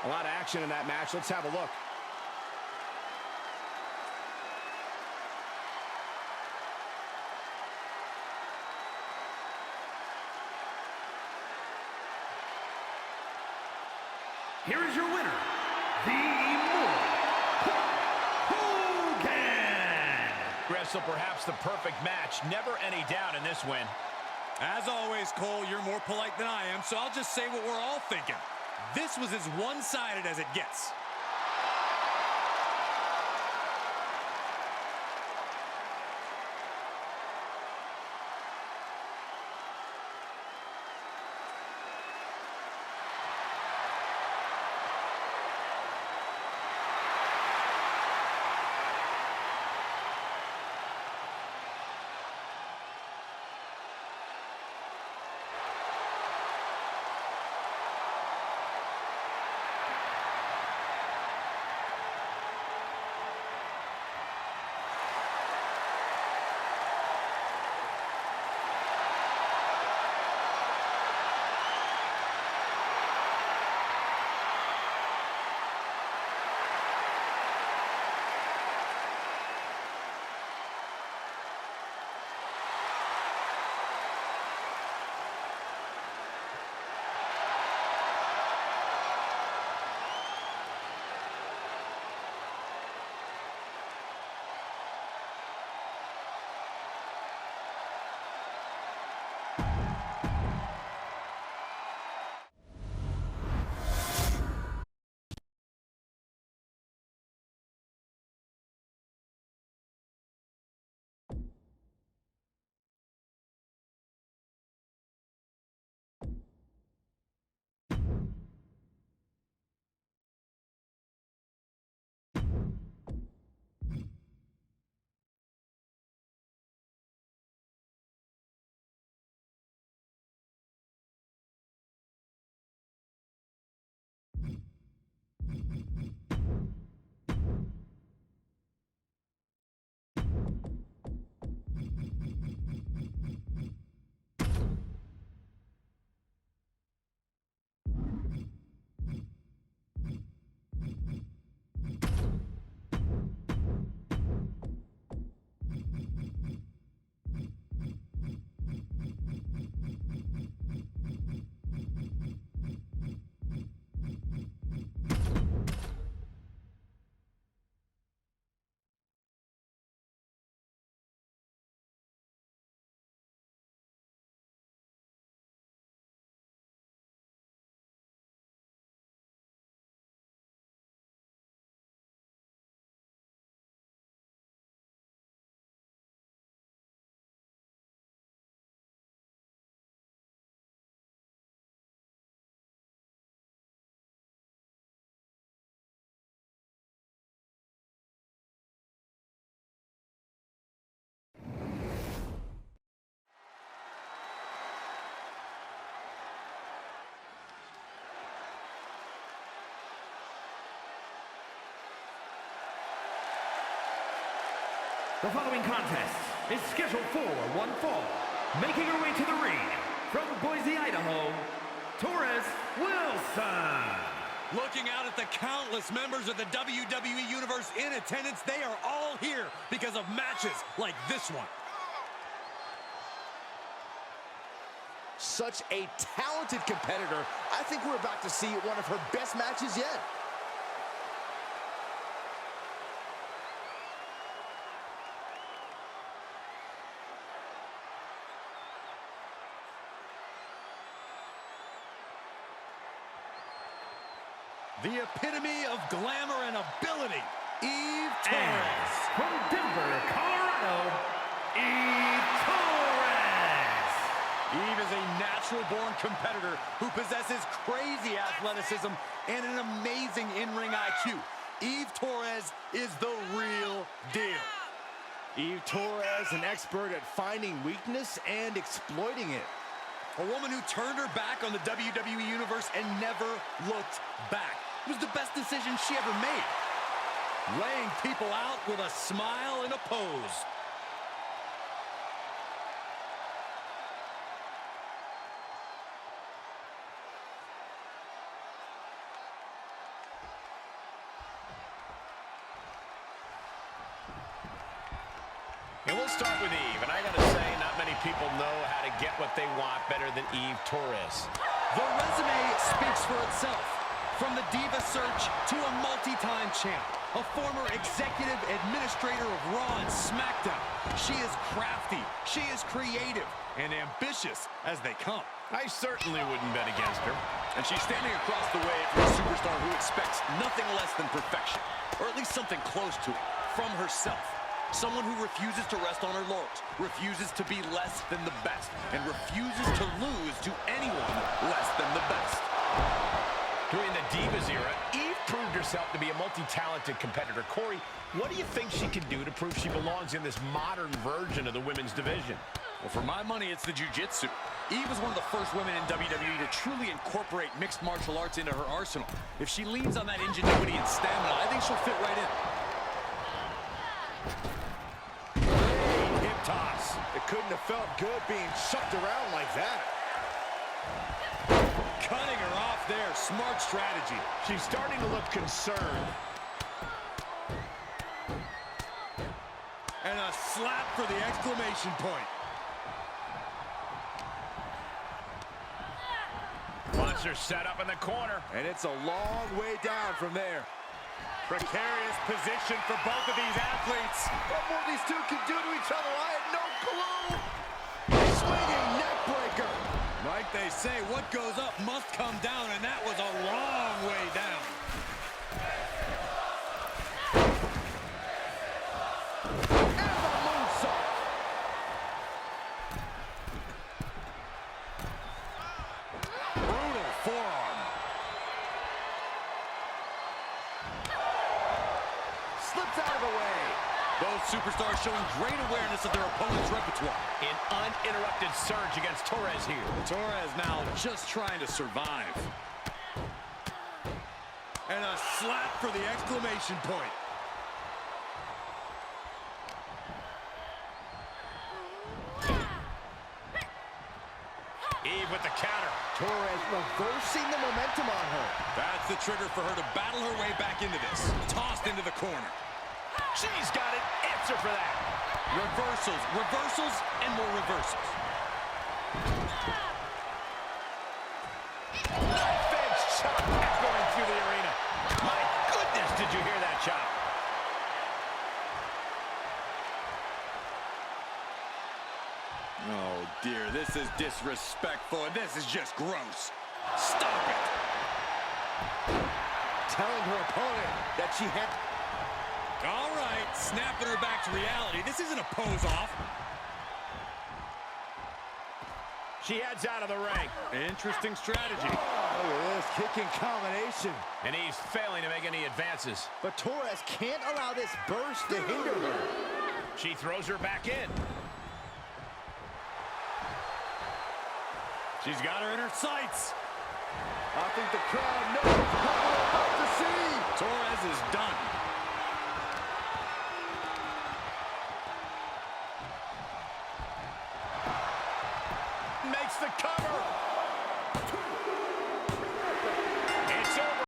A lot of action in that match. Let's have a look. Here is your winner, the Immortal Hogan. Wrestle perhaps the perfect match. Never any doubt in this win. As always, Cole, you're more polite than I am, so I'll just say what we're all thinking. This was as one-sided as it gets. The following contest is scheduled for one fall. Making her way to the ring from Boise, Idaho, Torres Wilson. Looking out at the countless members of the WWE Universe in attendance, they are all here because of matches like this one. Such a talented competitor. I think we're about to see one of her best matches yet. The epitome of glamour and ability, Eve Torres. And from Denver, Colorado, Eve Torres. Eve is a natural-born competitor who possesses crazy athleticism and an amazing in-ring IQ. Eve Torres is the real deal. Eve Torres, an expert at finding weakness and exploiting it. A woman who turned her back on the WWE Universe and never looked back. It was the best decision she ever made. Laying people out with a smile and a pose. And we'll start with Eve. And I got to say, not many people know how to get what they want better than Eve Torres. The resume speaks for itself. From the Diva search to a multi-time champ, a former executive administrator of Raw and Smackdown. She is crafty, she is creative, and ambitious as they come. I certainly wouldn't bet against her. And she's standing across the way from a superstar who expects nothing less than perfection, or at least something close to it, from herself. Someone who refuses to rest on her laurels, refuses to be less than the best, and refuses to lose to anyone less than the best. During the Divas era, Eve proved herself to be a multi-talented competitor. Corey, what do you think she can do to prove she belongs in this modern version of the women's division? Well, for my money, it's the jiu-jitsu. Eve was one of the first women in WWE to truly incorporate mixed martial arts into her arsenal. If she leans on that ingenuity and stamina, I think she'll fit right in. Great hip toss. It couldn't have felt good being shucked around like that. Cutting her off there. Smart strategy. She's starting to look concerned. And a slap for the exclamation point. Once they're set up in the corner. And it's a long way down from there. Precarious position for both of these athletes. What more these two can do to each other, I have no clue. Swinging neck breaker. Like they say, what goes up must come down, and that was a long way down. And the moonsault. Brutal forearm. Slips out of the way. Both superstars showing great awareness of their opponent's repertoire. An uninterrupted surge against Torres here. Torres now just trying to survive. And a slap for the exclamation point. Eve with the counter. Torres reversing the momentum on her. That's the trigger for her to battle her way back into this. Tossed into the corner. She's got an answer for that. Reversals, reversals, and more reversals. Knife-edge chop echoing through the arena. My goodness, did you hear that chop? Oh, dear, this is disrespectful, and this is just gross. Stop it! Telling her opponent that she had... All right, snapping her back to reality. This isn't a pose-off. She heads out of the ring. Interesting strategy. Oh, look at this kicking combination. And he's failing to make any advances. But Torres can't allow this burst to hinder her. She throws her back in. She's got her in her sights. I think the crowd knows what we're about to see. Torres is done. Makes the cover.